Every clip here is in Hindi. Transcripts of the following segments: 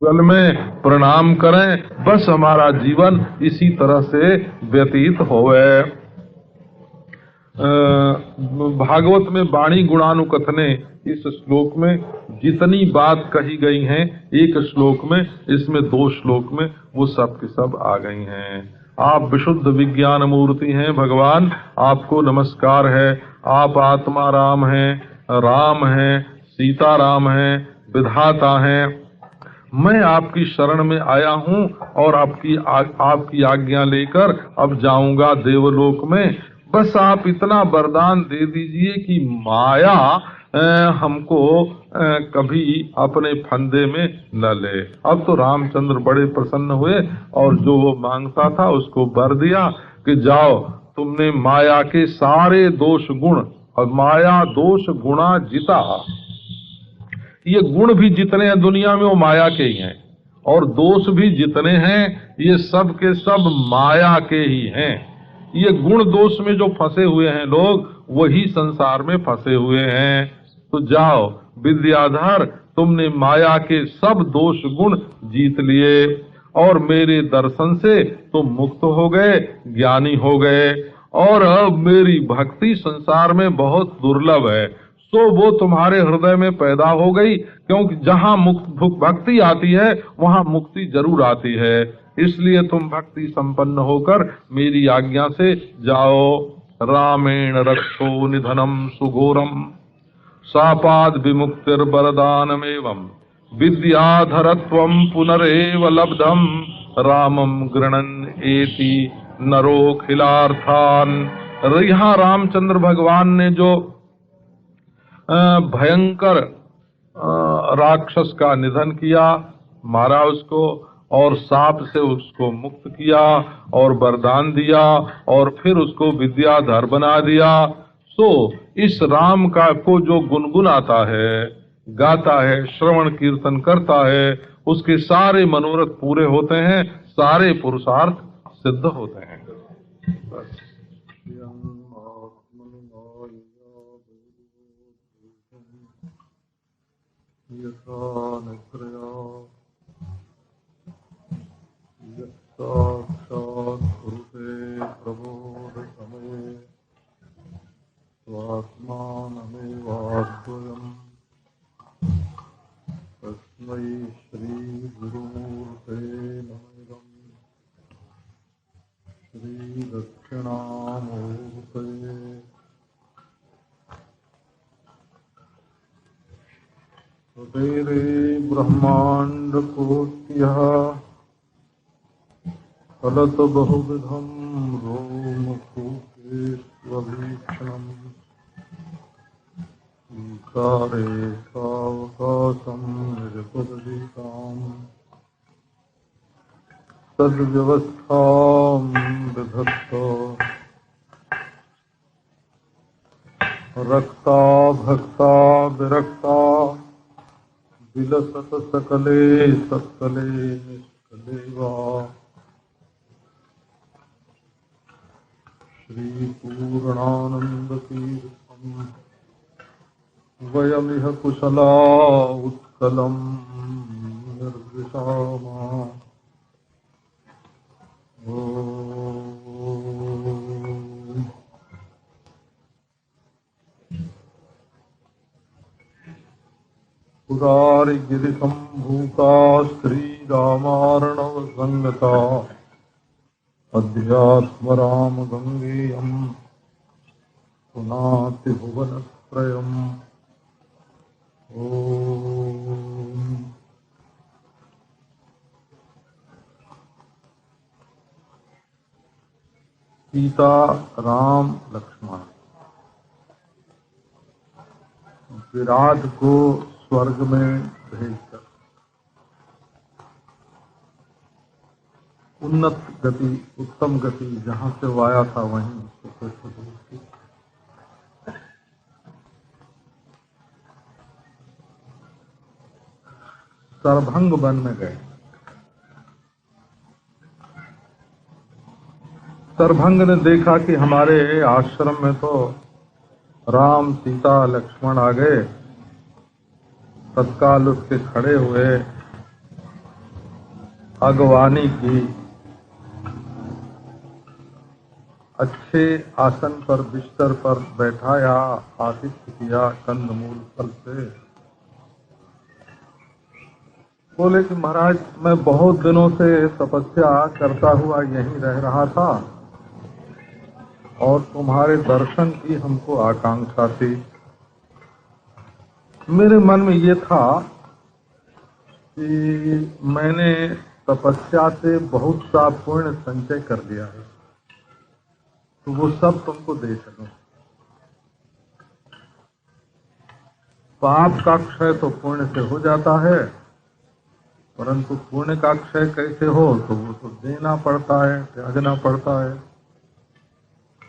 गल में प्रणाम करें, बस हमारा जीवन इसी तरह से व्यतीत होवे। भागवत में वाणी गुणानुकथने इस श्लोक में जितनी बात कही गई हैं, एक श्लोक में, इसमें 2 श्लोक में वो सब के सब आ गई हैं। आप विशुद्ध विज्ञान मूर्ति हैं भगवान, आपको नमस्कार है। आप आत्मा राम हैं, सीता राम हैं, विधाता हैं। मैं आपकी शरण में आया हूँ और आपकी आज्ञा लेकर अब जाऊंगा देवलोक में। बस आप इतना वरदान दे दीजिए कि माया हमको कभी अपने फंदे में न ले। अब तो रामचंद्र बड़े प्रसन्न हुए और जो वो मांगता था उसको वर दिया कि जाओ, तुमने माया के सारे दोष गुण, और माया दोष गुणा जिता, ये गुण भी जितने हैं दुनिया में वो माया के ही हैं, और दोष भी जितने हैं ये सब के सब माया के ही हैं। ये गुण दोष में जो फंसे हुए हैं लोग, वही संसार में फंसे हुए हैं। तो जाओ विद्याधर, तुमने माया के सब दोष गुण जीत लिए और मेरे दर्शन से तुम मुक्त हो गए, ज्ञानी हो गए, और अब मेरी भक्ति संसार में बहुत दुर्लभ है, तो वो तुम्हारे हृदय में पैदा हो गई। क्योंकि जहाँ भक्ति आती है वहाँ मुक्ति जरूर आती है, इसलिए तुम भक्ति संपन्न होकर मेरी आज्ञा से जाओ। रामेण रक्षो निधनम सुघोरम सापाद विमुक्तिर वरदानमेवं विद्याधरत्वं पुनरेव लब्धम रामम गृणन एति नरोखिलार्थान। यहाँ रामचंद्र भगवान ने जो भयंकर राक्षस का निधन किया, मारा उसको, और सांप से उसको मुक्त किया और वरदान दिया, और फिर उसको विद्याधर बना दिया। सो इस राम का को जो गुनगुनाता है, गाता है, श्रवण कीर्तन करता है, उसके सारे मनोरथ पूरे होते हैं, सारे पुरुषार्थ सिद्ध होते हैं। बस। साक्षात् कुरुते प्रबोध समय स्वात्मानमेवाद्वयम् तस्मै श्री गुरुमूर्ते नमः। श्री दक्षिणामूर्ते तेरे ब्रह्मांड कोट्यः फलत बहुविधम रोमकूटे स्वभीक्षणम् ईकारे सावकाशं निरुपदिताम् तद्व्यवस्थां विधत्त रक्ता भक्ता विरक्ता विलसत सकले सत्कले निष्कले वा। श्री पूर्णानंद तीर्थम वयमिह कुशला उत्कलम निर्विशामा। पुरारी गिरि संभूता श्री रामार्णव संगता अध्यात्म राम गंगेयम पुनाति भुवनत्रयम्। ओम सीता राम लक्ष्मण विराट को स्वर्ग में भेजकर उन्नत गति, उत्तम गति जहां से वो आया था वहीं उसको फिर सरभंग वन में गए। सरभंग ने देखा कि हमारे आश्रम में तो राम सीता लक्ष्मण आ गए। तत्काल उसके खड़े हुए अगवानी की, अच्छे आसन पर बिस्तर पर बैठाया, आतिथ्य किया कंदमूल फल से। बोले कि महाराज मैं बहुत दिनों से तपस्या करता हुआ यहीं रह रहा था और तुम्हारे दर्शन की हमको आकांक्षा थी। मेरे मन में ये था कि मैंने तपस्या से बहुत सा पुण्य संचय कर दिया है, तो वो सब तुमको दे सकूं। पाप का क्षय तो पुण्य से हो जाता है, परंतु पुण्य का क्षय कैसे हो, तो वो तो देना पड़ता है, त्यागना पड़ता है।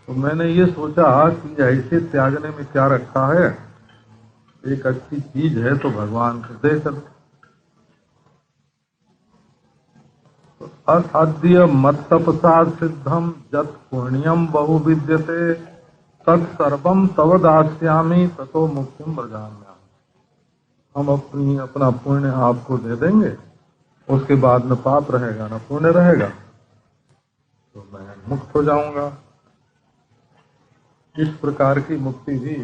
तो मैंने ये सोचा कि ऐसे त्यागने में क्या रखा है, एक अच्छी चीज है तो भगवान को दे कर। अद्य मत्तपसा सिद्धम जत पुण्यम बहु विद्यते तत्सर्वम तव दास्यामि ततो मुक्तिम व्रजाम्यहम्। हम अपना पुण्य आपको दे देंगे, उसके बाद न पाप रहेगा न पुण्य रहेगा, तो मैं मुक्त हो जाऊंगा। इस प्रकार की मुक्ति भी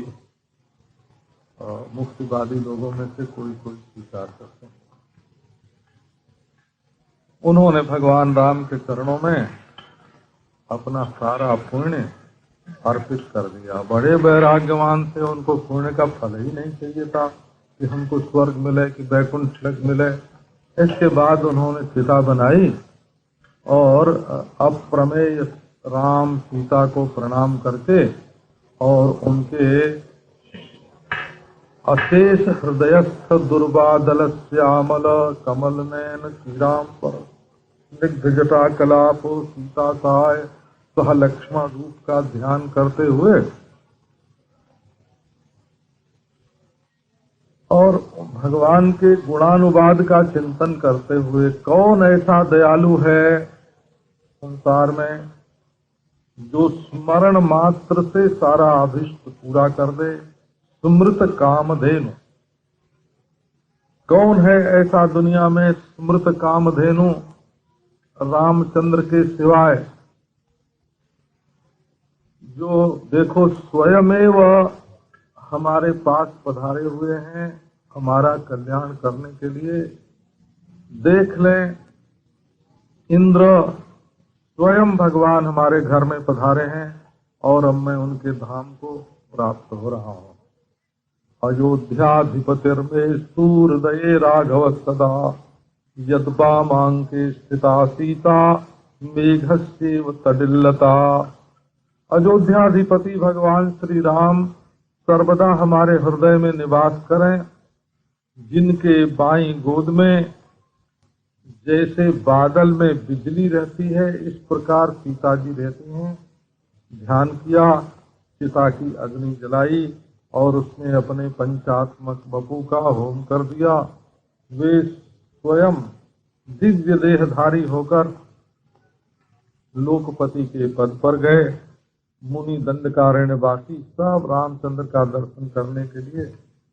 मुक्तिवादी लोगों में से कोई कोई स्वीकार करते हैं। उन्होंने भगवान राम के चरणों में अपना सारा पुण्य अर्पित कर दिया। बड़े वैराग्यवान से, उनको पुण्य का फल ही नहीं चाहिए था कि हमको स्वर्ग मिले कि वैकुंठ मिले। इसके बाद उन्होंने सीता बनाई और अप्रमेय राम सीता को प्रणाम करके और उनके अशेष हृदयस्थ दुर्बादल श्यामल कमल नयन श्रीराम पर स्निग्ध जटा कलाप सीता सहाय सह लक्ष्मण रूप का ध्यान करते हुए और भगवान के गुणानुवाद का चिंतन करते हुए, कौन ऐसा दयालु है संसार में जो स्मरण मात्र से सारा अभिष्ट पूरा कर दे। स्मृत कामधेनु, कौन है ऐसा दुनिया में स्मृत कामधेनु रामचंद्र के सिवाय, जो देखो स्वयमेव हमारे पास पधारे हुए हैं हमारा कल्याण करने के लिए। देख लें, इंद्र स्वयं भगवान हमारे घर में पधारे हैं और अब मैं उनके धाम को प्राप्त हो रहा हूँ। अयोध्याधिपतिर्मे सूर्दये राघव सदा यद्वामांके स्थिता सीता मेघस्येव तडिल्लता। अयोध्याधिपति भगवान श्री राम सर्वदा हमारे हृदय में निवास करें, जिनके बाईं गोद में जैसे बादल में बिजली रहती है इस प्रकार सीता जी रहती हैं। ध्यान किया, सीता की अग्नि जलाई और उसने अपने पंचात्मक बपू का होम कर दिया। वे स्वयं दिव्य देहधारी होकर लोकपति के पद पर गए। मुनि दंडकारण्यवासी सब रामचंद्र का दर्शन करने के लिए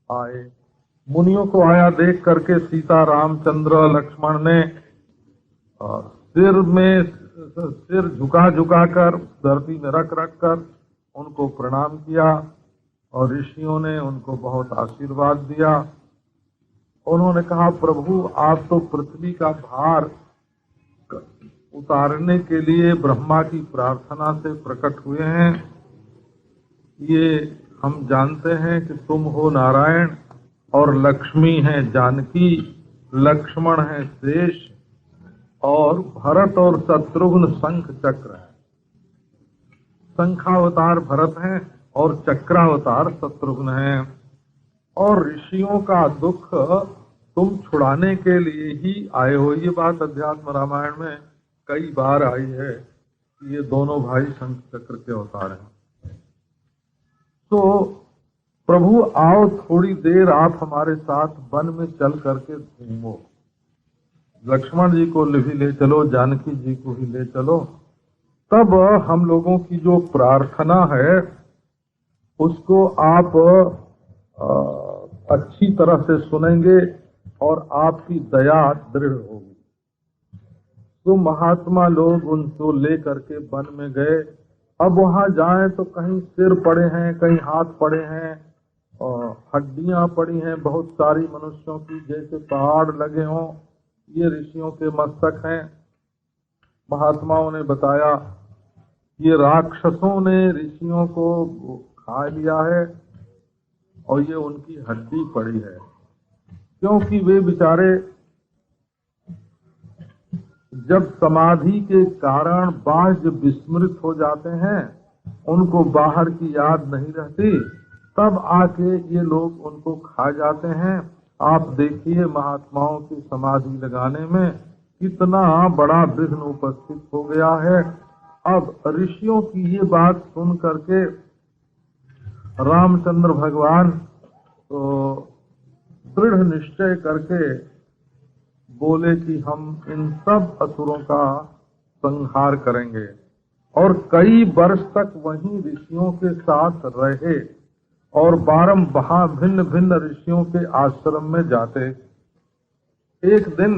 आए। मुनियों को आया देख करके सीता रामचंद्र लक्ष्मण ने सिर झुका झुका कर धरती में रख रख कर उनको प्रणाम किया और ऋषियों ने उनको बहुत आशीर्वाद दिया। उन्होंने कहा, प्रभु आप तो पृथ्वी का भार उतारने के लिए ब्रह्मा की प्रार्थना से प्रकट हुए हैं। ये हम जानते हैं कि तुम हो नारायण और लक्ष्मी है जानकी, लक्ष्मण है शेष और भरत और शत्रुघ्न शंख चक्र है। शंखावतार भरत हैं और चक्रावतार शत्रुघ्न हैं। और ऋषियों का दुख तुम छुड़ाने के लिए ही आए हो। ये बात अध्यात्म रामायण में कई बार आई है कि ये दोनों भाई शंख चक्र के अवतार हैं। तो प्रभु आओ, थोड़ी देर आप हमारे साथ वन में चल करके घूमो। लक्ष्मण जी को भी ले चलो, जानकी जी को ही ले चलो। तब हम लोगों की जो प्रार्थना है उसको आप अच्छी तरह से सुनेंगे और आपकी दया दृढ़ होगी। तो महात्मा लोग उनको ले करके वन में गए। अब वहां जाएं तो कहीं सिर पड़े हैं, कहीं हाथ पड़े हैं और हड्डियां पड़ी हैं बहुत सारी मनुष्यों की, जैसे पहाड़ लगे हों। ये ऋषियों के मस्तक हैं। महात्माओं ने बताया ये राक्षसों ने ऋषियों को खा लिया है और ये उनकी हड्डी पड़ी है, क्योंकि वे बेचारे जब समाधि के कारण बाह्य विस्मृत हो जाते हैं, उनको बाहर की याद नहीं रहती, तब आके ये लोग उनको खा जाते हैं। आप देखिए महात्माओं की समाधि लगाने में कितना बड़ा विघ्न उपस्थित हो गया है। अब ऋषियों की ये बात सुन करके रामचंद्र भगवान तो दृढ़ निश्चय करके बोले कि हम इन सब असुरों का संहार करेंगे, और कई वर्ष तक वहीं ऋषियों के साथ रहे और बारंबार भिन्न भिन्न ऋषियों के आश्रम में जाते। एक दिन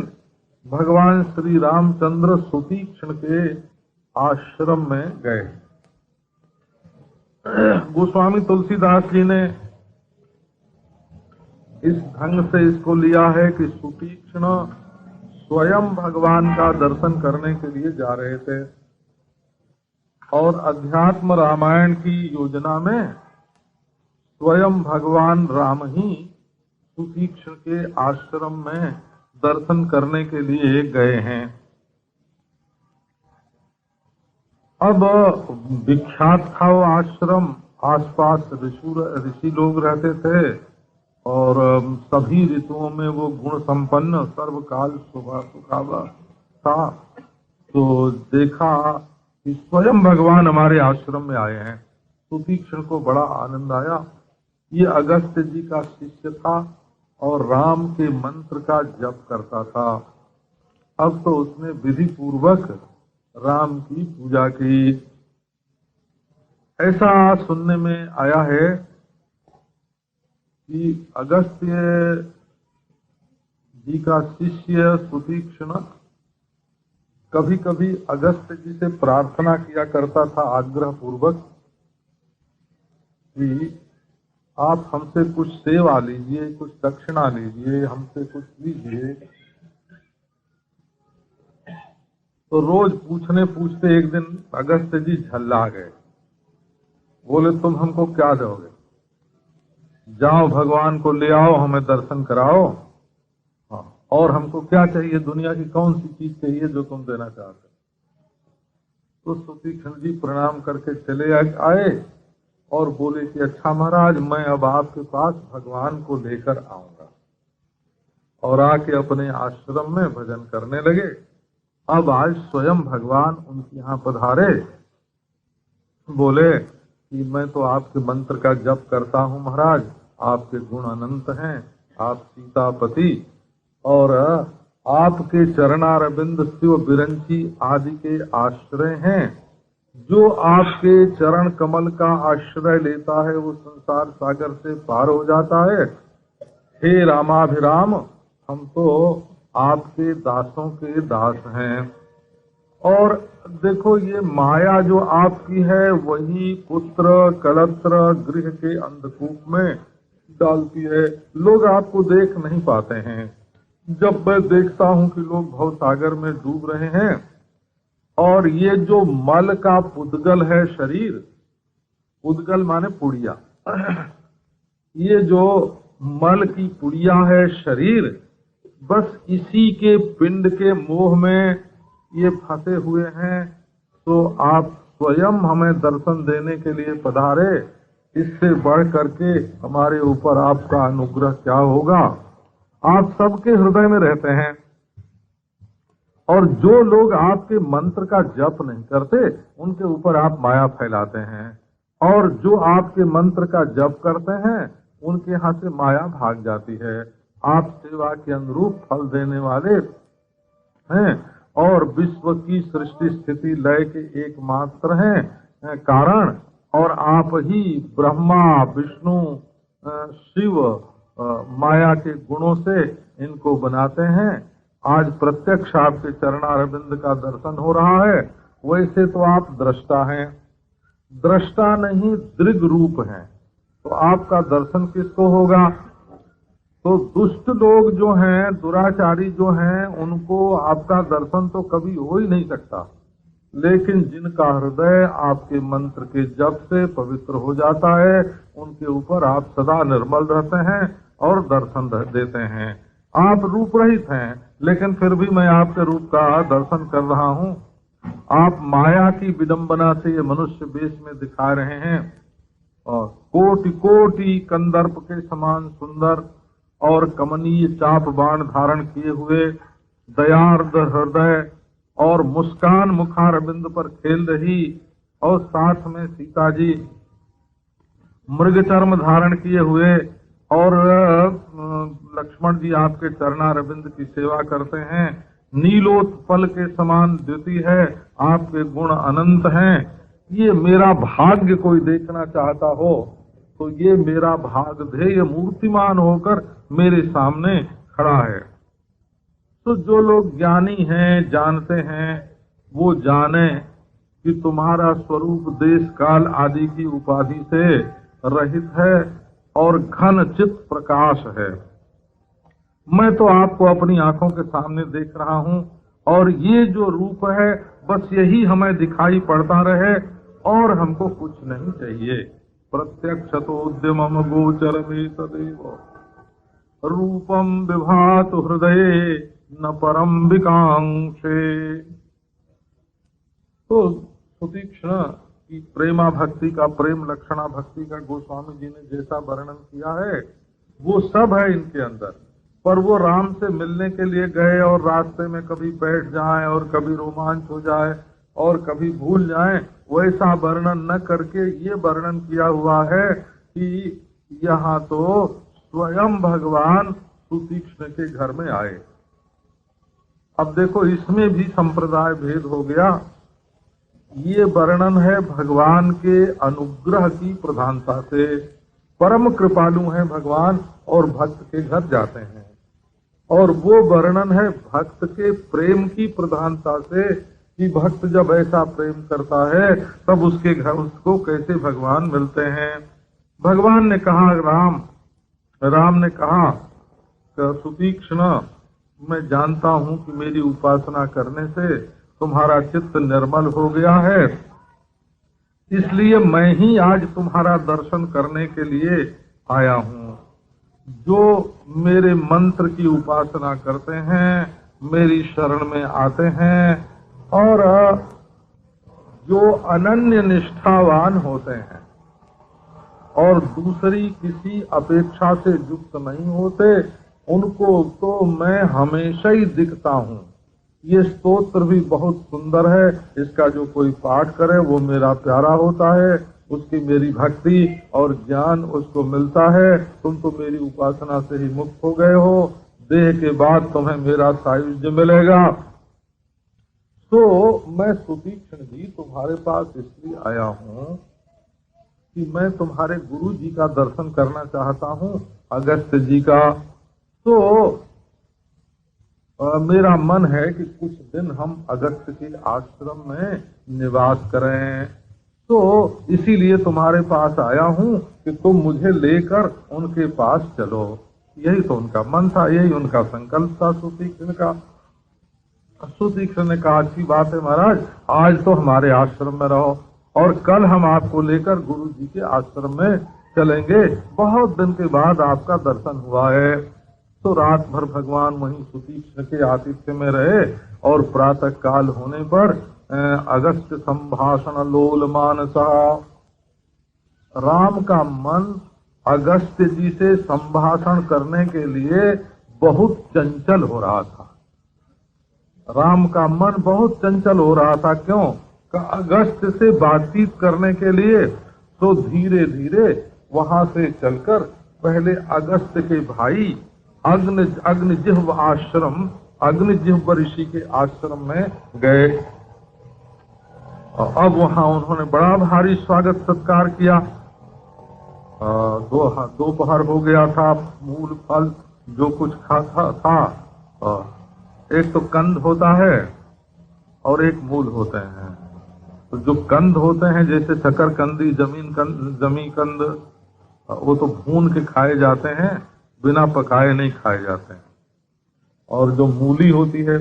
भगवान श्री रामचंद्र सुतीक्ष्ण के आश्रम में गए। गोस्वामी तुलसीदास जी ने इस ढंग से इसको लिया है कि सुतीक्ष्ण स्वयं भगवान का दर्शन करने के लिए जा रहे थे, और अध्यात्म रामायण की योजना में स्वयं भगवान राम ही सुतीक्ष्ण के आश्रम में दर्शन करने के लिए गए हैं। अब विख्यात था वो आश्रम, आसपास ऋषि लोग रहते थे और सभी ऋतुओं में वो गुण संपन्न सर्वकाल सुखावा था। तो देखा कि स्वयं भगवान हमारे आश्रम में आए हैं। सुतीक्ष्ण को बड़ा आनंद आया। ये अगस्त्य जी का शिष्य था और राम के मंत्र का जप करता था। अब तो उसने विधि पूर्वक राम की पूजा की। ऐसा सुनने में आया है कि अगस्त्य जी का शिष्य सुतीक्ष्ण कभी कभी अगस्त्य जी से प्रार्थना किया करता था आग्रह पूर्वक कि आप हमसे कुछ सेवा लीजिए, कुछ दक्षिणा लीजिए, हमसे कुछ लीजिए। तो रोज पूछने पूछते एक दिन अगस्त्य जी झल्ला गए। बोले तुम हमको क्या दोगे? जाओ भगवान को ले आओ, हमें दर्शन कराओ। हाँ, और हमको क्या चाहिए? दुनिया की कौन सी चीज चाहिए जो तुम देना चाहते? तो सुतीक्ष्ण जी प्रणाम करके चले आए और बोले कि अच्छा महाराज, मैं अब आपके पास भगवान को लेकर आऊंगा। और आके अपने आश्रम में भजन करने लगे। अब आज स्वयं भगवान उनके यहाँ पधारे। बोले कि मैं तो आपके मंत्र का जप करता हूँ महाराज, आपके गुण अनंत हैं, आप सीतापति और आपके चरणारविंद शिव बिरंची आदि के आश्रय हैं। जो आपके चरण कमल का आश्रय लेता है वो संसार सागर से पार हो जाता है। हे रामाभिराम, हम तो आपके दासों के दास हैं। और देखो ये माया जो आपकी है वही पुत्र कलत्र गृह के अंधकूप में डालती है। लोग आपको देख नहीं पाते हैं। जब मैं देखता हूँ कि लोग भवसागर में डूब रहे हैं और ये जो मल का पुद्गल है शरीर, पुद्गल माने पुड़िया, ये जो मल की पुड़िया है शरीर, बस इसी के पिंड के मोह में ये फंसे हुए हैं। तो आप स्वयं हमें दर्शन देने के लिए पधारे, इससे बढ़ करके हमारे ऊपर आपका अनुग्रह क्या होगा? आप सबके हृदय में रहते हैं और जो लोग आपके मंत्र का जप नहीं करते उनके ऊपर आप माया फैलाते हैं, और जो आपके मंत्र का जप करते हैं उनके यहाँ से माया भाग जाती है। आप सेवा के अनुरूप फल देने वाले हैं और विश्व की सृष्टि स्थिति लय के एकमात्र हैं कारण, और आप ही ब्रह्मा विष्णु शिव माया के गुणों से इनको बनाते हैं। आज प्रत्यक्ष आपके चरणारविंद का दर्शन हो रहा है। वैसे तो आप दृष्टा हैं, दृष्टा नहीं दृग रूप हैं, तो आपका दर्शन किसको होगा? तो दुष्ट लोग जो हैं, दुराचारी जो हैं, उनको आपका दर्शन तो कभी हो ही नहीं सकता। लेकिन जिनका हृदय आपके मंत्र के जप से पवित्र हो जाता है, उनके ऊपर आप सदा निर्मल रहते हैं और दर्शन देते हैं। आप रूप रहित हैं, लेकिन फिर भी मैं आपके रूप का दर्शन कर रहा हूँ। आप माया की विडंबना से ये मनुष्य वेश में दिखा रहे हैं, और कोटि कोटि कंदर्प के समान सुंदर और कमनीय चाप बाण धारण किए हुए, दयार्द हृदय और मुस्कान मुखारविंद पर खेल रही, और साथ में सीता जी मृग चर्म धारण किए हुए, और लक्ष्मण जी आपके चरणारविंद की सेवा करते हैं। नीलोत्पल के समान द्युति है, आपके गुण अनंत हैं। ये मेरा भाग्य कोई देखना चाहता हो तो ये मेरा भागधेय मूर्तिमान होकर मेरे सामने खड़ा है। तो जो लोग ज्ञानी हैं, जानते हैं, वो जाने कि तुम्हारा स्वरूप देश काल आदि की उपाधि से रहित है और घन चित्त प्रकाश है। मैं तो आपको अपनी आंखों के सामने देख रहा हूँ, और ये जो रूप है बस यही हमें दिखाई पड़ता रहे, और हमको कुछ नहीं चाहिए। प्रत्यक्षतोद्यमम् गोचरमे तदेव रूपम विभात हृदये न परम विकांक्षे। तो सुतीक्ष्ण की प्रेमा भक्ति का, प्रेम लक्षणा भक्ति का गोस्वामी जी ने जैसा वर्णन किया है वो सब है इनके अंदर। पर वो राम से मिलने के लिए गए और रास्ते में कभी बैठ जाएं और कभी रोमांच हो जाए और कभी भूल जाएं, वैसा वर्णन न करके ये वर्णन किया हुआ है कि यहाँ तो स्वयं भगवान सुतीक्ष्ण के घर में आए। अब देखो इसमें भी संप्रदाय भेद हो गया। ये वर्णन है भगवान के अनुग्रह की प्रधानता से। परम कृपालु हैं भगवान और भक्त के घर जाते हैं, और वो वर्णन है भक्त के प्रेम की प्रधानता से कि भक्त जब ऐसा प्रेम करता है तब उसके घर उसको कैसे भगवान मिलते हैं। भगवान ने कहा, राम ने कहा सुतीक्ष्ण, मैं जानता हूँ कि मेरी उपासना करने से तुम्हारा चित्त निर्मल हो गया है, इसलिए मैं ही आज तुम्हारा दर्शन करने के लिए आया हूँ। जो मेरे मंत्र की उपासना करते हैं, मेरी शरण में आते हैं, और जो अनन्य निष्ठावान होते हैं और दूसरी किसी अपेक्षा से युक्त नहीं होते, उनको तो मैं हमेशा ही दिखता हूँ। ये स्तोत्र भी बहुत सुंदर है, इसका जो कोई पाठ करे वो मेरा प्यारा होता है, उसकी मेरी भक्ति और ज्ञान उसको मिलता है। तुम तो मेरी उपासना से ही मुक्त हो गए हो, देह के बाद तुम्हें मेरा सायुज्य मिलेगा। तो मैं सुतीक्ष्ण जी तुम्हारे पास इसलिए आया हूँ कि मैं तुम्हारे गुरु जी का दर्शन करना चाहता हूँ, अगस्त्य जी का। तो मेरा मन है कि कुछ दिन हम अगस्त्य के आश्रम में निवास करें, तो इसीलिए तुम्हारे पास आया हूँ कि तुम मुझे लेकर उनके पास चलो। यही तो उनका मन था, यही उनका संकल्प था सुतीक्ष्ण का। सुतीक्ष्ण ने कहा, अच्छी बात है महाराज, आज तो हमारे आश्रम में रहो और कल हम आपको लेकर गुरु जी के आश्रम में चलेंगे। बहुत दिन के बाद आपका दर्शन हुआ है। तो रात भर भगवान वहीं सुतीक्ष्ण के आतिथ्य में रहे, और प्रातः काल होने पर अगस्त्य संभाषण लोल मानसा, राम का मन अगस्त्य जी से संभाषण करने के लिए बहुत चंचल हो रहा था। राम का मन बहुत चंचल हो रहा था। क्यों? अगस्त्य से बातचीत करने के लिए तो धीरे धीरे वहां से चलकर पहले अगस्त्य के भाई अग्निजिह्व आश्रम, अग्निजिह्व ऋषि के आश्रम में गए। अब वहां उन्होंने बड़ा भारी स्वागत सत्कार किया। दोपहर हो गया था, मूल फल जो कुछ खाता था एक तो कंद होता है और एक मूल होते हैं। तो जो कंद होते हैं जैसे शकरकंदी, जमी कंद, वो तो भून के खाए जाते हैं, बिना पकाए नहीं खाए जाते हैं। और जो मूली होती है,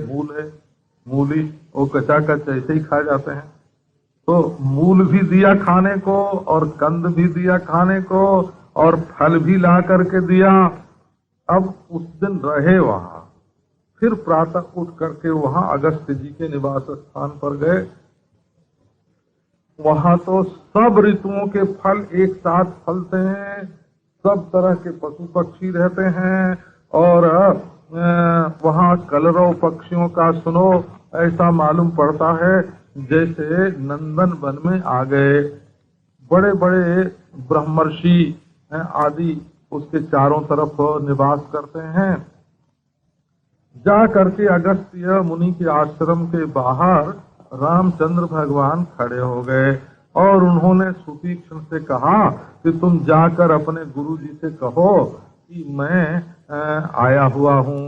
मूली वो कच्चा कच्चा ऐसे ही खाए जाते हैं। तो मूल भी दिया खाने को और कंद भी दिया खाने को और फल भी ला करके दिया। अब उस दिन रहे वहां, फिर प्रातः उठ करके वहां अगस्त्य जी के निवास स्थान पर गए। वहां तो सब ऋतुओं के फल एक साथ फलते हैं, सब तरह के पशु पक्षी रहते हैं, और वहां कलरव पक्षियों का सुनो ऐसा मालूम पड़ता है जैसे नंदन वन में आ गए। बड़े बड़े ब्रह्मर्षि आदि उसके चारों तरफ निवास करते हैं। जा करके अगस्त्य मुनि के आश्रम के बाहर रामचंद्र भगवान खड़े हो गए और उन्होंने सुतीक्ष्ण से कहा कि तुम जाकर अपने गुरु जी से कहो कि मैं आया हुआ हूँ।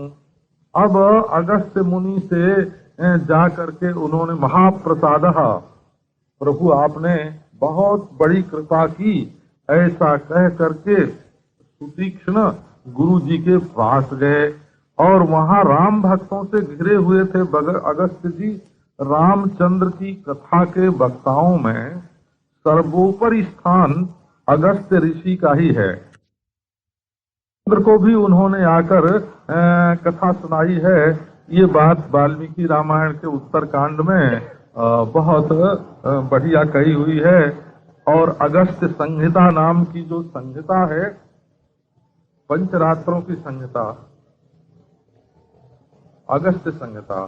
अब अगस्त्य मुनि से जा करके उन्होंने महाप्रसाद, प्रभु आपने बहुत बड़ी कृपा की, ऐसा कह करके सुतीक्ष्ण गुरु जी के पास गए। और वहां राम भक्तों से घिरे हुए थे अगस्त्य जी। रामचंद्र की कथा के वक्ताओं में सर्वोपरि स्थान अगस्त्य ऋषि का ही है। चंद्र को भी उन्होंने आकर कथा सुनाई है। ये बात वाल्मीकि रामायण के उत्तरकांड में बहुत बढ़िया कही हुई है। और अगस्त्य संहिता नाम की जो संहिता है, पंचरात्रों की संहिता, अगस्त्य संहिता,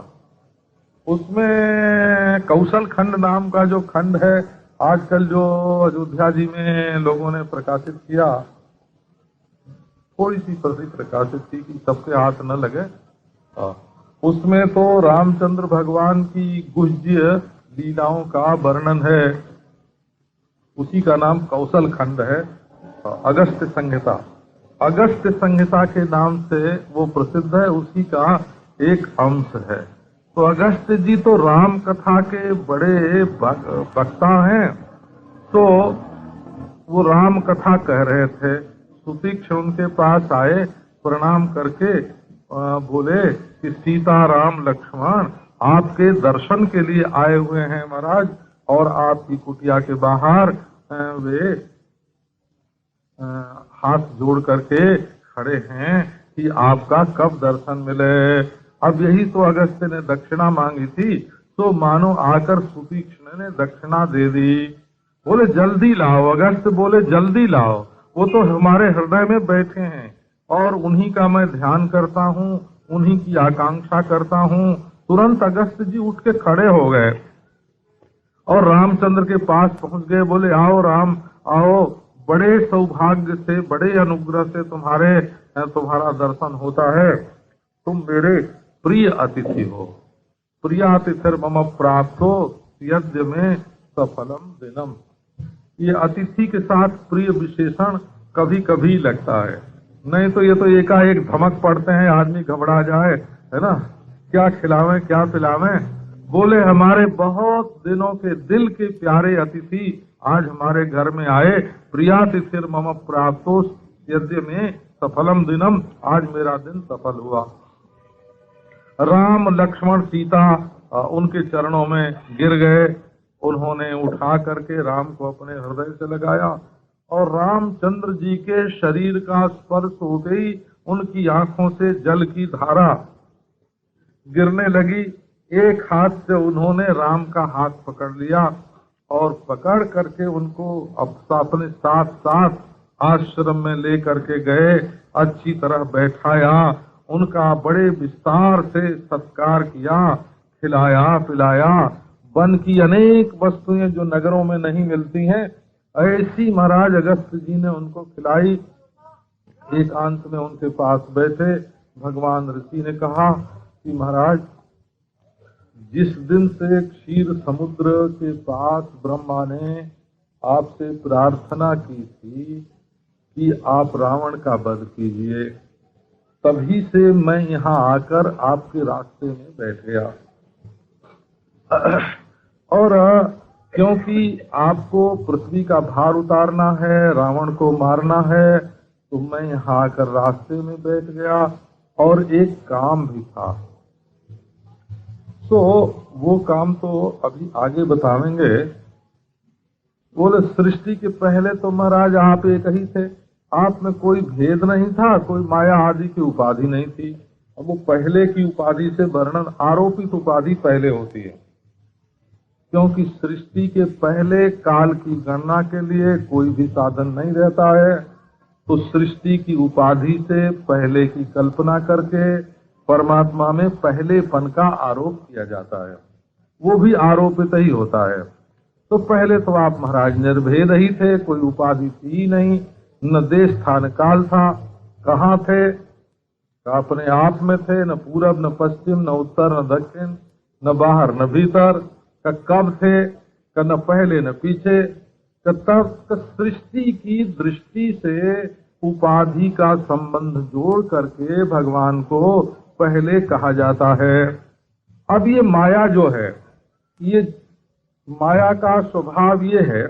उसमें कौशल खंड नाम का जो खंड है, आजकल जो अयोध्या जी में लोगों ने प्रकाशित किया, थोड़ी सी प्रति प्रकाशित की कि सबके हाथ न लगे, उसमें तो रामचंद्र भगवान की गुह्य लीलाओं का वर्णन है। उसी का नाम कौशल खंड है, अगस्त्य संहिता। अगस्त्य संहिता के नाम से वो प्रसिद्ध है, उसी का एक अंश है। तो अगस्त्य जी तो राम कथा के बड़े वक्ता हैं। तो वो राम कथा कह रहे थे। सुतीक्ष्ण उनके पास आए, प्रणाम करके बोले कि सीता राम लक्ष्मण आपके दर्शन के लिए आए हुए हैं महाराज, और आपकी कुटिया के बाहर वे हाथ जोड़ करके खड़े हैं कि आपका कब दर्शन मिले। अब यही तो अगस्त्य ने दक्षिणा मांगी थी, तो मानो आकर सुतीक्ष्ण ने दक्षिणा दे दी। बोले जल्दी लाओ, अगस्त्य बोले जल्दी लाओ, वो तो हमारे हृदय में बैठे हैं और उन्हीं का मैं ध्यान करता हूँ, उन्हीं की आकांक्षा करता हूँ। तुरंत अगस्त्य जी उठ के खड़े हो गए और रामचंद्र के पास पहुंच गए। बोले आओ राम आओ, बड़े सौभाग्य से, बड़े अनुग्रह से तुम्हारा दर्शन होता है। तुम मेरे प्रिय अतिथि हो। प्रियातिथिर मम प्राप्तो यज्ञ में सफलम दिनम। ये अतिथि के साथ प्रिय विशेषण कभी कभी लगता है, नहीं तो ये तो एकाएक धमक पड़ते हैं, आदमी घबरा जाए, है ना, क्या खिलावें क्या पिलावें। बोले हमारे बहुत दिनों के दिल के प्यारे अतिथि आज हमारे घर में आए। प्रियातिथिर मम प्राप्तो यज्ञ में सफलम दिनम, आज मेरा दिन सफल हुआ। राम लक्ष्मण सीता उनके चरणों में गिर गए। उन्होंने उठा करके राम को अपने हृदय से लगाया और रामचंद्र जी के शरीर का स्पर्श होते ही उनकी आंखों से जल की धारा गिरने लगी। एक हाथ से उन्होंने राम का हाथ पकड़ लिया और पकड़ करके उनको अपने साथ साथ आश्रम में ले करके गए, अच्छी तरह बैठाया, उनका बड़े विस्तार से सत्कार किया, खिलाया पिलाया। वन की अनेक वस्तुएं जो नगरों में नहीं मिलती हैं, ऐसी महाराज अगस्त्य जी ने उनको खिलाई। एकांत में उनके पास बैठे भगवान ऋषि ने कहा कि महाराज, जिस दिन से क्षीर समुद्र के पास ब्रह्मा ने आपसे प्रार्थना की थी कि आप रावण का वध कीजिए, तभी से मैं यहाँ आकर आपके रास्ते में बैठ गया। और क्योंकि आपको पृथ्वी का भार उतारना है, रावण को मारना है, तो मैं यहाँ आकर रास्ते में बैठ गया। और एक काम भी था, तो वो काम तो अभी आगे बतावेंगे। बोले सृष्टि के पहले तो महाराज आप एक ही थे, आप में कोई भेद नहीं था, कोई माया आदि की उपाधि नहीं थी। अब वो पहले की उपाधि से वर्णन, आरोपित उपाधि पहले होती है, क्योंकि सृष्टि के पहले काल की गणना के लिए कोई भी साधन नहीं रहता है, तो सृष्टि की उपाधि से पहले की कल्पना करके परमात्मा में पहलेपन का आरोप किया जाता है, वो भी आरोपित ही होता है। तो पहले तो आप महाराज निर्भेद ही थे, कोई उपाधि थी ही नहीं, न देश था न काल था। कहाँ थे? अपने आप में थे, न पूरब न पश्चिम न उत्तर न दक्षिण, न बाहर न भीतर। कब थे? न पहले न पीछे। तब सृष्टि की दृष्टि से उपाधि का संबंध जोड़ करके भगवान को पहले कहा जाता है। अब ये माया जो है, ये माया का स्वभाव ये है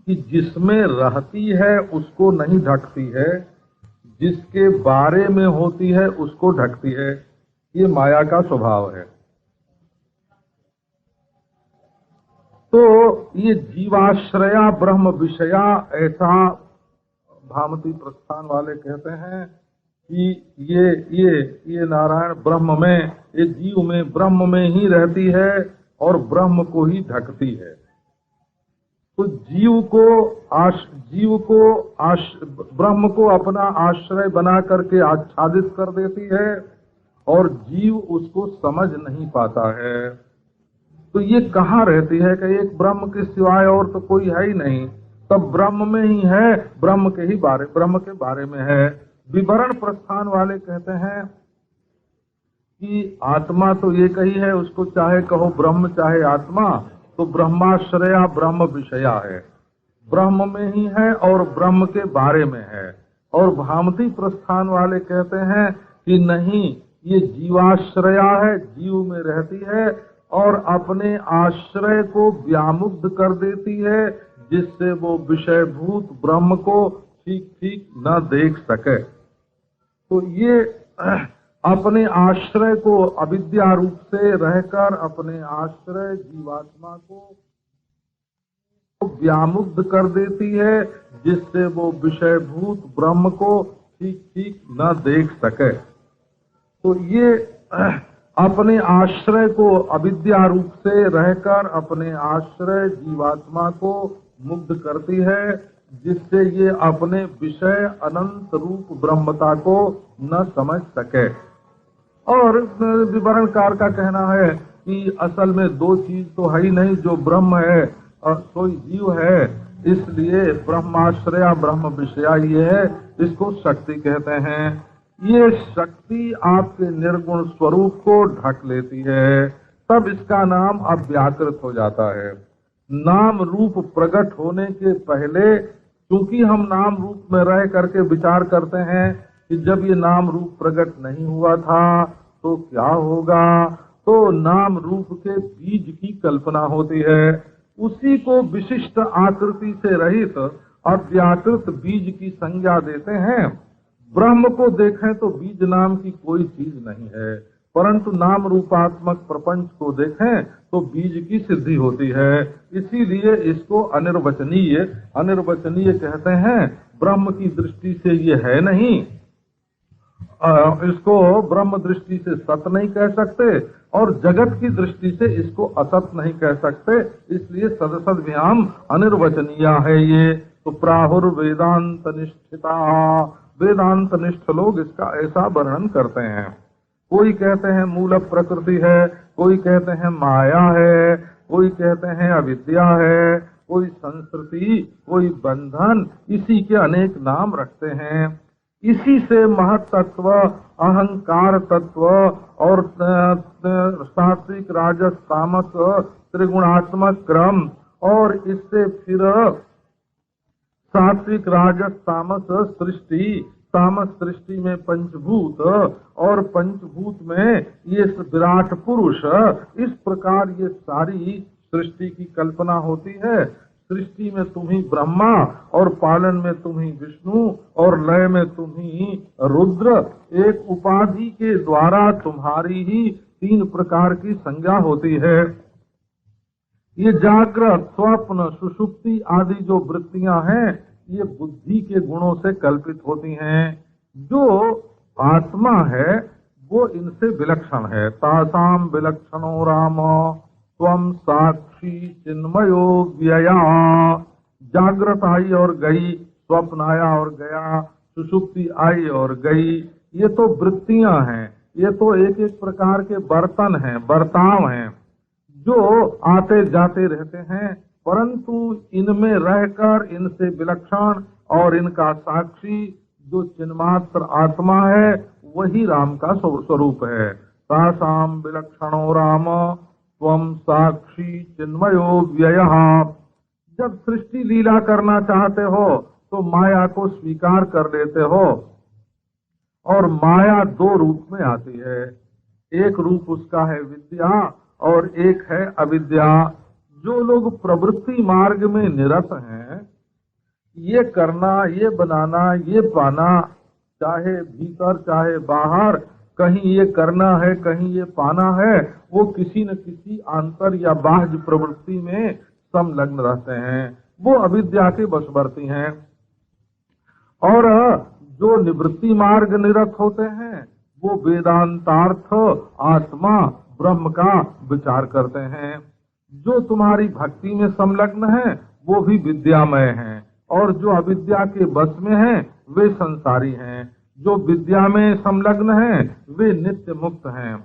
कि जिसमें रहती है उसको नहीं ढकती है, जिसके बारे में होती है उसको ढकती है। ये माया का स्वभाव है। तो ये जीवाश्रया ब्रह्म विषया, ऐसा भामती प्रस्थान वाले कहते हैं कि ये नारायण ब्रह्म में, ये जीव में, ब्रह्म में ही रहती है और ब्रह्म को ही ढकती है। तो जीव को ब्रह्म को अपना आश्रय बना करके आच्छादित कर देती है और जीव उसको समझ नहीं पाता है। तो ये कहाँ रहती है कि एक ब्रह्म के सिवाय और तो कोई है ही नहीं, तब ब्रह्म में ही है, ब्रह्म के बारे में है। विवरण प्रस्थान वाले कहते हैं कि आत्मा तो एक ही है, उसको चाहे कहो ब्रह्म चाहे आत्मा, तो ब्रह्माश्रया ब्रह्म विषया है, ब्रह्म में ही है और ब्रह्म के बारे में है। और भामती प्रस्थान वाले कहते हैं कि नहीं, ये जीवाश्रया है, जीव में रहती है और अपने आश्रय को व्यामुग्ध कर देती है, जिससे वो विषयभूत ब्रह्म को ठीक ठीक न देख सके। तो ये अपने आश्रय को अविद्या रूप से रहकर अपने आश्रय जीवात्मा को व्यामुग्ध कर देती है, जिससे वो विषयभूत ब्रह्म को ठीक ठीक न देख सके। तो ये अपने आश्रय को अविद्या रूप से रहकर अपने आश्रय जीवात्मा को मुग्ध करती है, जिससे ये अपने विषय अनंत रूप ब्रह्मता को न समझ सके। और विवरणकार का कहना है कि असल में दो चीज तो है ही नहीं, जो ब्रह्म है और कोई जीव है, इसलिए ब्रह्माश्रया ब्रह्म विषया ये है, इसको शक्ति कहते हैं। ये शक्ति आपके निर्गुण स्वरूप को ढक लेती है, तब इसका नाम अव्याकृत हो जाता है। नाम रूप प्रकट होने के पहले, क्योंकि हम नाम रूप में रह करके विचार करते हैं कि जब ये नाम रूप प्रकट नहीं हुआ था तो क्या होगा, तो नाम रूप के बीज की कल्पना होती है, उसी को विशिष्ट आकृति से रहित अव्याकृत बीज की संज्ञा देते हैं। ब्रह्म को देखें तो बीज नाम की कोई चीज नहीं है, परंतु नाम रूपात्मक प्रपंच को देखें तो बीज की सिद्धि होती है। इसीलिए इसको अनिर्वचनीय कहते हैं। ब्रह्म की दृष्टि से ये है नहीं, इसको ब्रह्म दृष्टि से सत नहीं कह सकते और जगत की दृष्टि से इसको असत नहीं कह सकते, इसलिए सदसद व्याम अनिर्वचनीय है ये। तो प्राहुर वेदांत निष्ठिता, वेदांत निष्ठ लोग इसका ऐसा वर्णन करते हैं। कोई कहते हैं मूल प्रकृति है, कोई कहते हैं माया है, कोई कहते हैं अविद्या है, कोई संस्कृति, कोई बंधन, इसी के अनेक नाम रखते हैं। इसी से महत तत्व, अहंकार तत्व और सात्विक राजस तामस त्रिगुणात्मक क्रम, और इससे फिर सात्विक राजस तामस सृष्टि, तामस सृष्टि में पंचभूत और पंचभूत में ये विराट पुरुष, इस प्रकार ये सारी सृष्टि की कल्पना होती है। सृष्टि में तुम ही ब्रह्मा और पालन में तुम ही विष्णु और लय में तुम ही रुद्र, एक उपाधि के द्वारा तुम्हारी ही 3 प्रकार की संज्ञा होती है। ये जागृत, स्वप्न, सुषुप्ति आदि जो वृत्तियां हैं, ये बुद्धि के गुणों से कल्पित होती हैं। जो आत्मा है वो इनसे विलक्षण है। तासाम विलक्षणो राम त्वम साक्षी चिन्मयो व्यया। जागृत आई और गई, स्वप्न आया और गया, सुषुप्ति आई और गई, ये तो वृत्तियां हैं, ये तो एक एक प्रकार के बर्तन हैं, बर्ताव हैं जो आते जाते रहते हैं, परंतु इनमें रहकर इनसे विलक्षण और इनका साक्षी जो चिन्मात्र आत्मा है वही राम का स्वरूप है। तासाम विलक्षणो राम त्वम साक्षी चिन्मयो व्ययः। जब सृष्टि लीला करना चाहते हो तो माया को स्वीकार कर लेते हो, और माया 2 रूप में आती है। एक रूप उसका है विद्या और एक है अविद्या। जो लोग प्रवृत्ति मार्ग में निरत हैं, ये करना, ये बनाना, ये पाना, चाहे भीतर चाहे बाहर, कहीं ये करना है कहीं ये पाना है, वो किसी न किसी आंतर या बाह्य प्रवृत्ति में संलग्न रहते हैं, वो अविद्या के वशवर्ती हैं। और जो निवृत्ति मार्ग निरत होते हैं वो वेदांतार्थ आत्मा ब्रह्म का विचार करते हैं। जो तुम्हारी भक्ति में संलग्न है वो भी विद्यामय हैं, और जो अविद्या के बस में हैं वे संसारी हैं। जो विद्या में संलग्न हैं वे नित्य मुक्त हैं।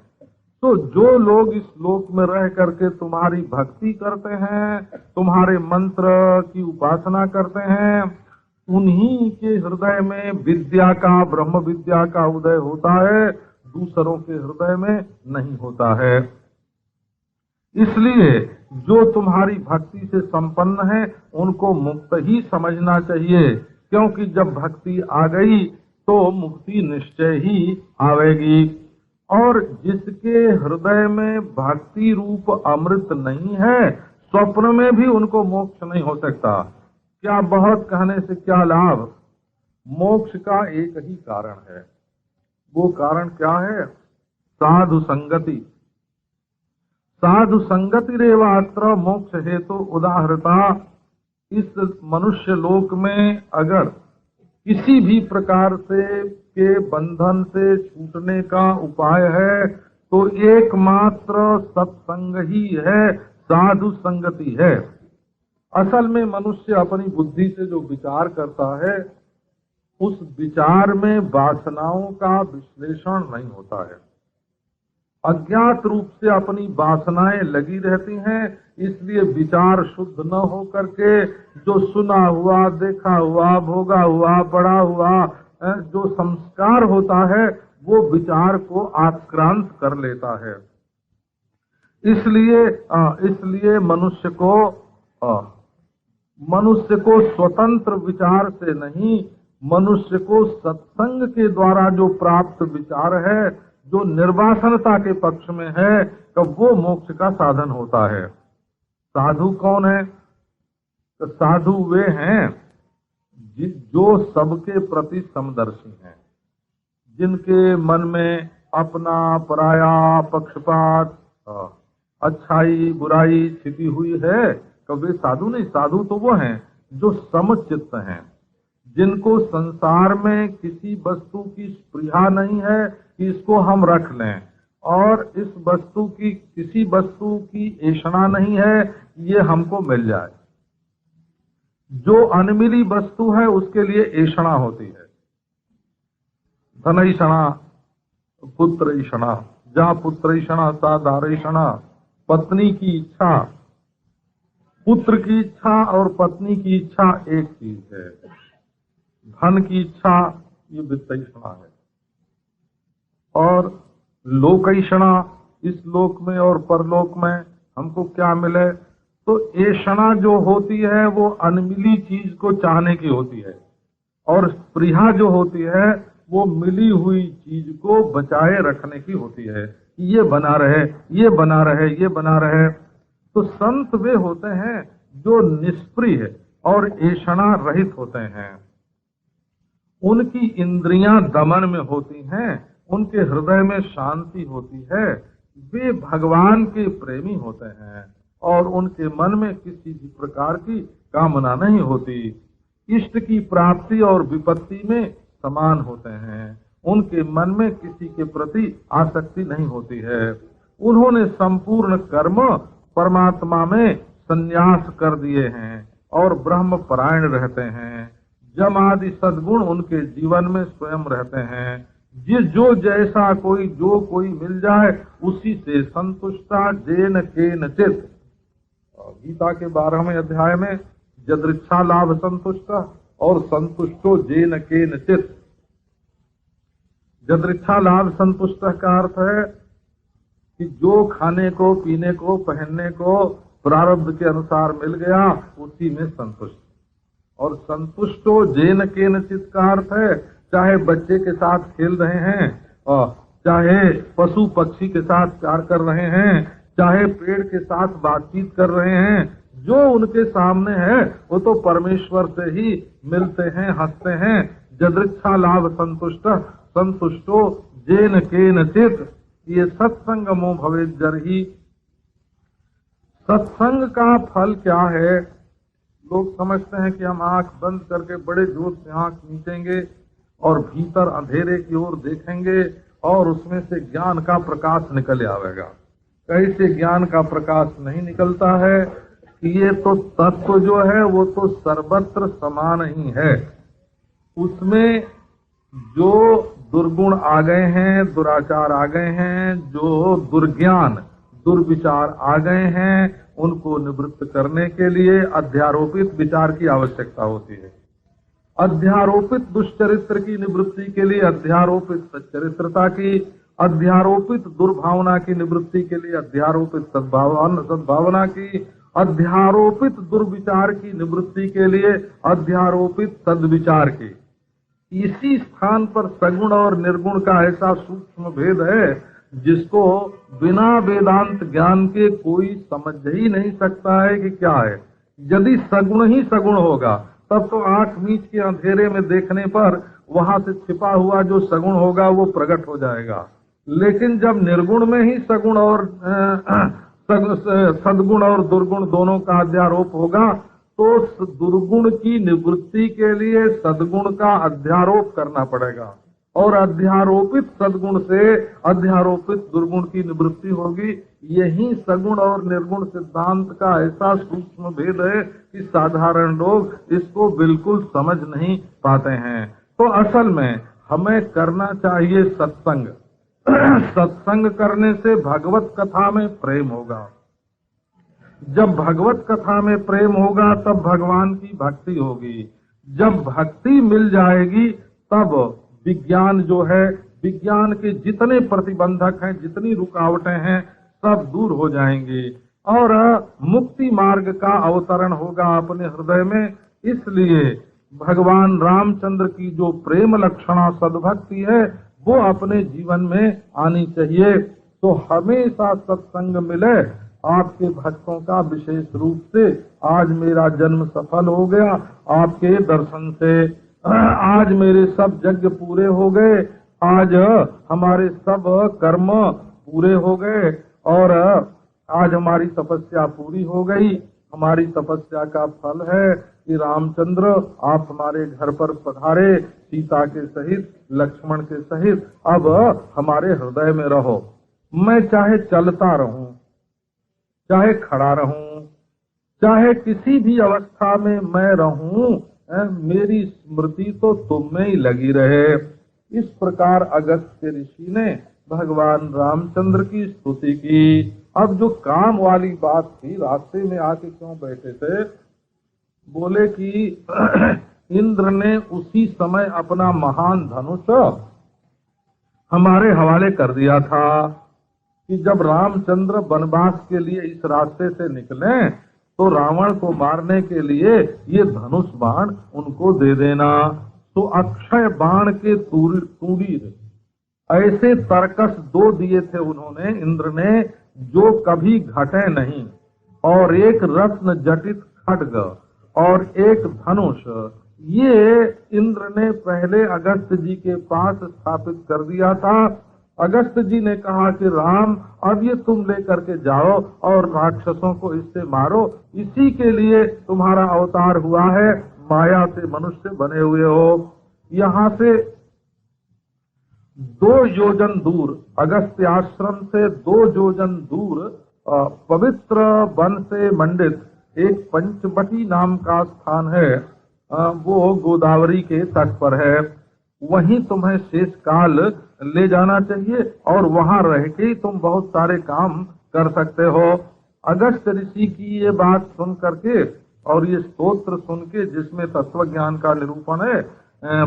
तो जो लोग इस लोक में रह करके तुम्हारी भक्ति करते हैं, तुम्हारे मंत्र की उपासना करते हैं, उन्हीं के हृदय में विद्या का, ब्रह्म विद्या का उदय होता है, दूसरों के हृदय में नहीं होता है। इसलिए जो तुम्हारी भक्ति से संपन्न है उनको मुक्त ही समझना चाहिए, क्योंकि जब भक्ति आ गई तो मुक्ति निश्चय ही आवेगी। और जिसके हृदय में भक्ति रूप अमृत नहीं है, स्वप्न में भी उनको मोक्ष नहीं हो सकता। क्या बहुत कहने से क्या लाभ? मोक्ष का एक ही कारण है। वो कारण क्या है? साधु संगति। साधु संगति रेवात्र मोक्ष हेतु उदाहरता। इस मनुष्य लोक में अगर किसी भी प्रकार से के बंधन से छूटने का उपाय है तो एकमात्र सत्संग ही है, साधु संगति है। असल में मनुष्य अपनी बुद्धि से जो विचार करता है उस विचार में वासनाओं का विश्लेषण नहीं होता है। अज्ञात रूप से अपनी वासनाएं लगी रहती हैं, इसलिए विचार शुद्ध न हो करके जो सुना हुआ, देखा हुआ, भोगा हुआ, पढ़ा हुआ जो संस्कार होता है वो विचार को आक्रांत कर लेता है। इसलिए मनुष्य को स्वतंत्र विचार से नहीं, मनुष्य को सत्संग के द्वारा जो प्राप्त विचार है, जो निर्वासनता के पक्ष में है, तो वो मोक्ष का साधन होता है। साधु कौन है? तो साधु वे हैं जो सबके प्रति समदर्शी हैं, जिनके मन में अपना पराया, पक्षपात, अच्छाई बुराई छिपी हुई है। कभी साधु नहीं, साधु तो वो हैं जो समचित्त हैं, जिनको संसार में किसी वस्तु की स्पृहा नहीं है कि इसको हम रख लें, और इस वस्तु की, किसी वस्तु की ऐषणा नहीं है ये हमको मिल जाए। जो अनमिली वस्तु है उसके लिए ऐषणा होती है, धनैषणा, पुत्र ऐषणा। जहाँ पुत्र ऐषणा सा दारैषणा। पत्नी की इच्छा, पुत्र की इच्छा और पत्नी की इच्छा एक चीज है। धन की इच्छा ये वित्तैषणा है। और लोकैषणा, इस लोक में और परलोक में हमको क्या मिले, तो ऐषणा जो होती है वो अनमिली चीज को चाहने की होती है। और स्पृहा जो होती है वो मिली हुई चीज को बचाए रखने की होती है, ये बना रहे, ये बना रहे, ये बना रहे। तो संत वे होते हैं जो निष्प्रिय और ऐषणा रहित होते हैं, उनकी इंद्रियां दमन में होती हैं, उनके हृदय में शांति होती है, वे भगवान के प्रेमी होते हैं और उनके मन में किसी भी प्रकार की कामना नहीं होती। इष्ट की प्राप्ति और विपत्ति में समान होते हैं, उनके मन में किसी के प्रति आसक्ति नहीं होती है। उन्होंने संपूर्ण कर्म परमात्मा में संन्यास कर दिए हैं और ब्रह्म परायण रहते हैं। जम आदि सद्गुण उनके जीवन में स्वयं रहते हैं। जो जैसा कोई जो कोई मिल जाए उसी से संतुष्टा जेन केनचित्। गीता के 12वें अध्याय में यदृच्छा लाभ संतुष्ट और संतुष्टो जेन केनचित्। यदृच्छा लाभ संतुष्ट का अर्थ है कि जो खाने को, पीने को, पहनने को प्रारब्ध के अनुसार मिल गया उसी में संतुष्ट। और संतुष्टो जेन केनचित् का अर्थ है चाहे बच्चे के साथ खेल रहे हैं, और चाहे पशु पक्षी के साथ प्यार कर रहे हैं, चाहे पेड़ के साथ बातचीत कर रहे हैं, जो उनके सामने है वो तो परमेश्वर से ही मिलते हैं, हंसते हैं। यदृच्छा लाभ संतुष्ट संतुष्टो जेन केनचित्। ये सत्संगमो भवेत् जर्हि। सत्संग का फल क्या है? लोग समझते हैं कि हम आंख बंद करके बड़े जोर से आंख मीचेंगे और भीतर अंधेरे की ओर देखेंगे और उसमें से ज्ञान का प्रकाश निकल आवेगा। कैसे ज्ञान का प्रकाश नहीं निकलता है? ये तो तत्व जो है वो तो सर्वत्र समान ही है। उसमें जो दुर्गुण आ गए हैं, दुराचार आ गए हैं, जो दुर्ज्ञान दुर्विचार आ गए हैं, उनको निवृत्त करने के लिए अध्यारोपित विचार की आवश्यकता होती है। अध्यारोपित दुष्चरित्र की निवृत्ति के लिए अध्यारोपित सच्चरित्रता की, अध्यारोपित दुर्भावना की निवृत्ति के लिए अध्यारोपित सद्भावना की, अध्यारोपित दुर्विचार की निवृत्ति के लिए अध्यारोपित सद्विचार की। इसी स्थान पर सगुण और निर्गुण का ऐसा सूक्ष्म भेद है जिसको बिना वेदांत ज्ञान के कोई समझ ही नहीं सकता है कि क्या है। यदि सगुण ही सगुण होगा तब तो आंख मीच के अंधेरे में देखने पर वहां से छिपा हुआ जो सगुण होगा वो प्रकट हो जाएगा। लेकिन जब निर्गुण में ही सगुण और सद्गुण और दुर्गुण दोनों का अध्यारोप होगा तो दुर्गुण की निवृत्ति के लिए सद्गुण का अध्यारोप करना पड़ेगा और अध्यारोपित सद्गुण से अध्यारोपित दुर्गुण की निवृत्ति होगी। यही सगुण और निर्गुण सिद्धांत का ऐसा सूक्ष्म भेद है कि साधारण लोग इसको बिल्कुल समझ नहीं पाते हैं। तो असल में हमें करना चाहिए सत्संग। सत्संग करने से भगवत कथा में प्रेम होगा। जब भगवत कथा में प्रेम होगा तब भगवान की भक्ति होगी। जब भक्ति मिल जाएगी तब विज्ञान जो है, विज्ञान के जितने प्रतिबंधक हैं, जितनी रुकावटें हैं, सब दूर हो जाएंगी और मुक्ति मार्ग का अवतरण होगा अपने हृदय में। इसलिए भगवान रामचंद्र की जो प्रेम लक्षणा सद्भक्ति है वो अपने जीवन में आनी चाहिए। तो हमेशा सत्संग मिले आपके भक्तों का। विशेष रूप से आज मेरा जन्म सफल हो गया आपके दर्शन से। आज मेरे सब यज्ञ पूरे हो गए, आज हमारे सब कर्म पूरे हो गए और आज हमारी तपस्या पूरी हो गई। हमारी तपस्या का फल है कि रामचंद्र आप हमारे घर पर पधारे, सीता के सहित, लक्ष्मण के सहित। अब हमारे हृदय में रहो। मैं चाहे चलता रहूं, चाहे खड़ा रहूं, चाहे किसी भी अवस्था में मैं रहूं, मेरी स्मृति तो तुम में ही लगी रहे। इस प्रकार अगस्त्य ऋषि ने भगवान रामचंद्र की स्तुति की। अब जो काम वाली बात थी, रास्ते में आके क्यों बैठे थे? बोले कि इंद्र ने उसी समय अपना महान धनुष हमारे हवाले कर दिया था कि जब रामचंद्र वनवास के लिए इस रास्ते से निकले तो रावण को मारने के लिए ये धनुष बाण उनको दे देना। तो अक्षय बाण के तूणीर ऐसे तर्कस 2 दिए थे उन्होंने, इंद्र ने, जो कभी घटे नहीं, और एक रत्न जटित खड्ग और एक धनुष, ये इंद्र ने पहले अगस्त जी के पास स्थापित कर दिया था। अगस्त जी ने कहा कि राम अब ये तुम लेकर के जाओ और राक्षसों को इससे मारो, इसी के लिए तुम्हारा अवतार हुआ है, माया से मनुष्य बने हुए हो। यहाँ से 2 योजन दूर, अगस्त्य आश्रम से 2 योजन दूर पवित्र वन से मंडित एक पंचवटी नाम का स्थान है, वो गोदावरी के तट पर है। वहीं तुम्हें शेष काल ले जाना चाहिए और वहां रह के तुम बहुत सारे काम कर सकते हो। अगस्त ऋषि की ये बात सुन करके और ये स्तोत्र सुन के, जिसमें तत्व ज्ञान का निरूपण है,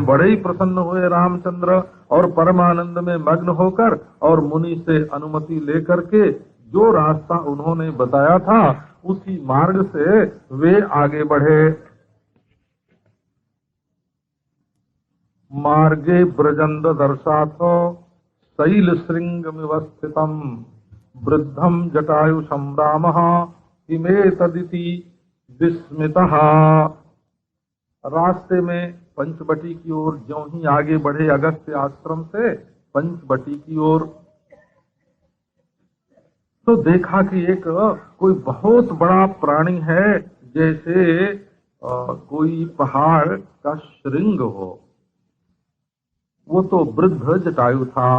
बड़े ही प्रसन्न हुए रामचंद्र और परमानंद में मग्न होकर और मुनि से अनुमति लेकर के जो रास्ता उन्होंने बताया था उसी मार्ग से वे आगे बढ़े। मार्गे ब्रजंद दर्शाथो शैल श्रृंगमिवस्थितम वृद्धम जटायुषम रामः इमे तदिति विस्मितः। रास्ते में पंचवटी की ओर ज्यों ही आगे बढ़े अगस्त्य आश्रम से पंचवटी की ओर, तो देखा कि एक कोई बहुत बड़ा प्राणी है, जैसे कोई पहाड़ का श्रृंग हो। वो तो वृद्ध जटायु था।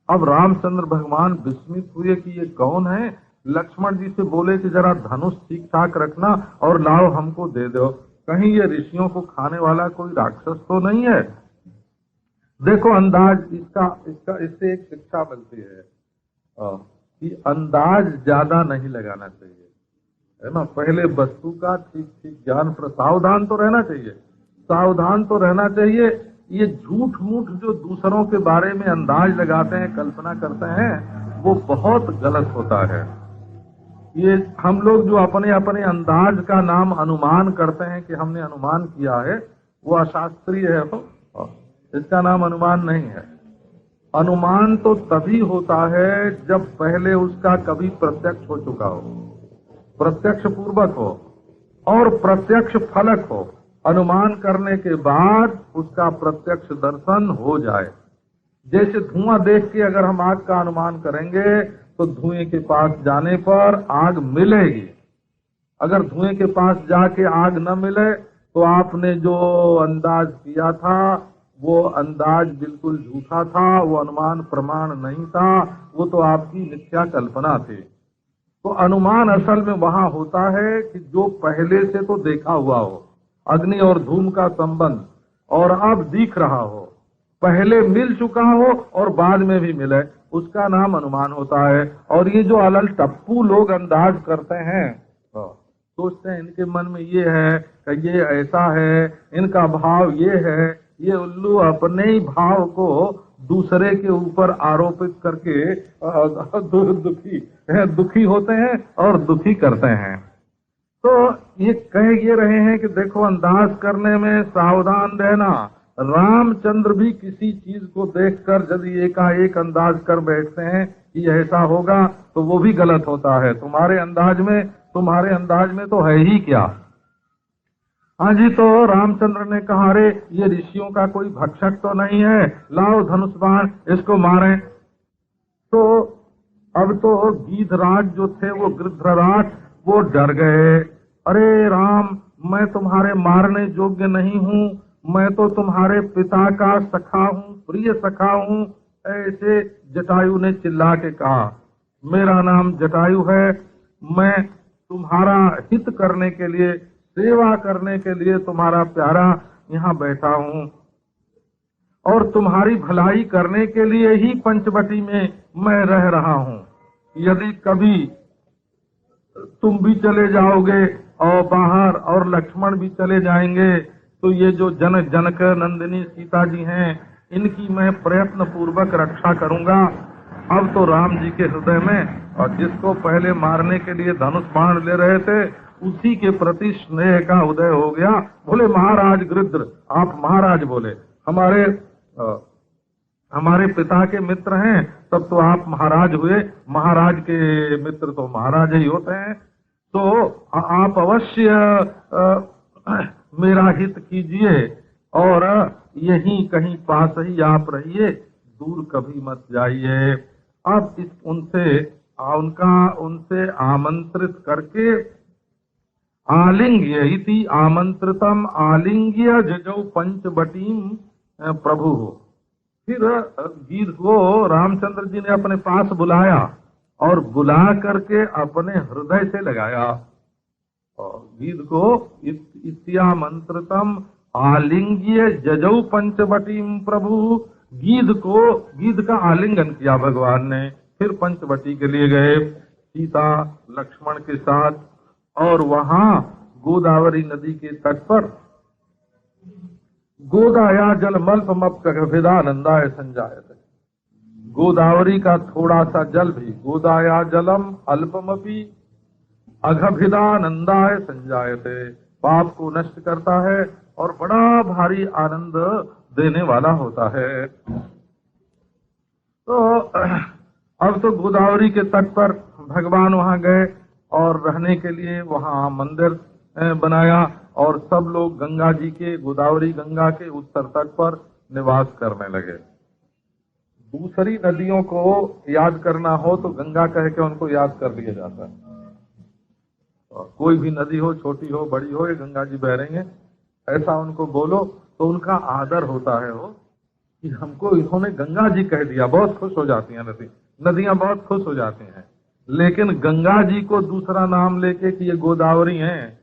अब रामचंद्र भगवान विस्मित हुए कि ये कौन है। लक्ष्मण जी से बोले कि जरा धनुष ठीक ठाक रखना और लाओ हमको दे दो, कहीं ये ऋषियों को खाने वाला कोई राक्षस तो नहीं है। देखो अंदाज इससे एक शिक्षा मिलती है कि अंदाज ज्यादा नहीं लगाना चाहिए, है ना। पहले वस्तु का ठीक ठीक ज्ञान पर सावधान तो रहना चाहिए, सावधान तो रहना चाहिए। ये झूठ मूठ जो दूसरों के बारे में अंदाज लगाते हैं, कल्पना करते हैं, वो बहुत गलत होता है। ये हम लोग जो अपने अपने अंदाज का नाम अनुमान करते हैं कि हमने अनुमान किया है, वो अशास्त्रीय है। इसका नाम अनुमान नहीं है। अनुमान तो तभी होता है जब पहले उसका कभी प्रत्यक्ष हो चुका हो, प्रत्यक्ष पूर्वक हो और प्रत्यक्ष फलक हो। अनुमान करने के बाद उसका प्रत्यक्ष दर्शन हो जाए। जैसे धुआं देख के अगर हम आग का अनुमान करेंगे तो धुएं के पास जाने पर आग मिलेगी। अगर धुएं के पास जाके आग न मिले तो आपने जो अंदाज किया था वो अंदाज बिल्कुल झूठा था, वो अनुमान प्रमाण नहीं था, वो तो आपकी मिथ्या कल्पना थी। तो अनुमान असल में वहां होता है कि जो पहले से तो देखा हुआ हो, अग्नि और धूम का संबंध, और अब दिख रहा हो, पहले मिल चुका हो और बाद में भी मिले, उसका नाम अनुमान होता है। और ये जो अलल टप्पू लोग अंदाज करते हैं, सोचते हैं इनके मन में ये है कि ये ऐसा है, इनका भाव ये है, ये उल्लू अपने ही भाव को दूसरे के ऊपर आरोपित करके दुखी होते हैं और दुखी करते हैं। तो ये कह ये रहे हैं कि देखो अंदाज करने में सावधान रहना। रामचंद्र भी किसी चीज को देखकर यदि एकाएक अंदाज कर बैठते हैं कि ऐसा होगा तो वो भी गलत होता है। तुम्हारे अंदाज में तो है ही क्या। हाँ जी, तो रामचंद्र ने कहा, अरे ये ऋषियों का कोई भक्षक तो नहीं है, लाओ धनुष बाण, इसको मारें। तो अब तो गीधराज जो थे वो गृध्रराज वो डर गए। अरे राम, मैं तुम्हारे मारने योग्य नहीं हूँ, मैं तो तुम्हारे पिता का सखा हूँ, प्रिय सखा हूँ। ऐसे जटायु ने चिल्ला के कहा, मेरा नाम जटायु है, मैं तुम्हारा हित करने के लिए, सेवा करने के लिए तुम्हारा प्यारा यहाँ बैठा हूँ और तुम्हारी भलाई करने के लिए ही पंचवटी में मैं रह रहा हूँ। यदि कभी तुम भी चले जाओगे और बाहर और लक्ष्मण भी चले जाएंगे तो ये जो जनक नंदिनी सीता जी हैं, इनकी मैं प्रयत्न पूर्वक रक्षा करूंगा। अब तो राम जी के हृदय में, और जिसको पहले मारने के लिए धनुष बाण ले रहे थे, उसी के प्रति स्नेह का उदय हो गया। बोले महाराज गृध्र, आप महाराज बोले, हमारे पिता के मित्र हैं, तब तो आप महाराज हुए। महाराज के मित्र तो महाराज ही होते हैं। तो आप अवश्य मेरा हित कीजिए और यहीं कहीं पास ही आप रहिए, दूर कभी मत जाइए। अब उनसे आमंत्रित करके आलिंग्य इति आमंत्रितम आलिंग्य जजौ पंचवटीम प्रभु। फिर गीध को रामचंद्र जी ने अपने पास बुलाया और बुला करके अपने हृदय से लगाया। और गीध को इत्यामंत्रितम आलिंग्य जजौ पंचवटीम प्रभु, गीध का आलिंगन किया भगवान ने। फिर पंचवटी के लिए गए सीता लक्ष्मण के साथ, और वहां गोदावरी नदी के तट पर गोदाया जलमल्पमप्यभिदानंदाय संजायते। गोदावरी का थोड़ा सा जल भी, गोदाया जलम अल्पमपि अघभिदानंदाय संजायते, पाप को नष्ट करता है और बड़ा भारी आनंद देने वाला होता है। तो अब तो गोदावरी के तट पर भगवान वहां गए और रहने के लिए वहां मंदिर बनाया, और सब लोग गंगा जी के, गोदावरी गंगा के उत्तर तट पर निवास करने लगे। दूसरी नदियों को याद करना हो तो गंगा कह के उनको याद कर लिया जाता है। कोई भी नदी हो, छोटी हो बड़ी हो, ये गंगा जी बह रही हैं, ऐसा उनको बोलो तो उनका आदर होता है हो कि हमको इन्होंने गंगा जी कह दिया। बहुत खुश हो जाती हैं नदियां बहुत खुश हो जाती हैं। लेकिन गंगा जी को दूसरा नाम लेके कि ये गोदावरी हैं,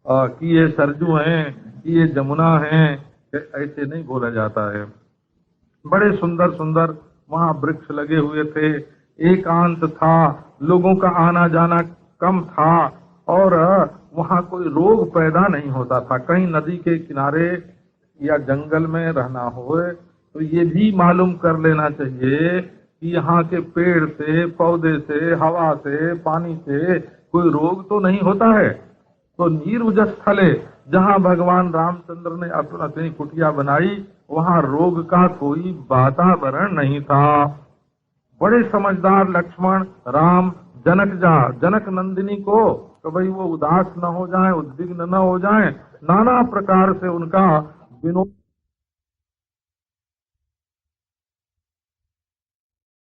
कि ये सरजू हैं, कि ये जमुना हैं, ऐसे नहीं बोला जाता है। बड़े सुंदर सुंदर वहां वृक्ष लगे हुए थे, एकांत था, लोगों का आना जाना कम था, और वहां कोई रोग पैदा नहीं होता था। कहीं नदी के किनारे या जंगल में रहना हो तो ये भी मालूम कर लेना चाहिए कि यहाँ के पेड़ से, पौधे से, हवा से, पानी से कोई रोग तो नहीं होता है। तो नीरुज स्थले, जहाँ भगवान रामचंद्र ने अपनी कुटिया बनाई, वहाँ रोग का कोई वातावरण नहीं था। बड़े समझदार लक्ष्मण, राम, जनक नंदिनी को तो भाई वो उदास न हो जाए, उद्विग्न न हो जाए, नाना प्रकार से उनका विनोद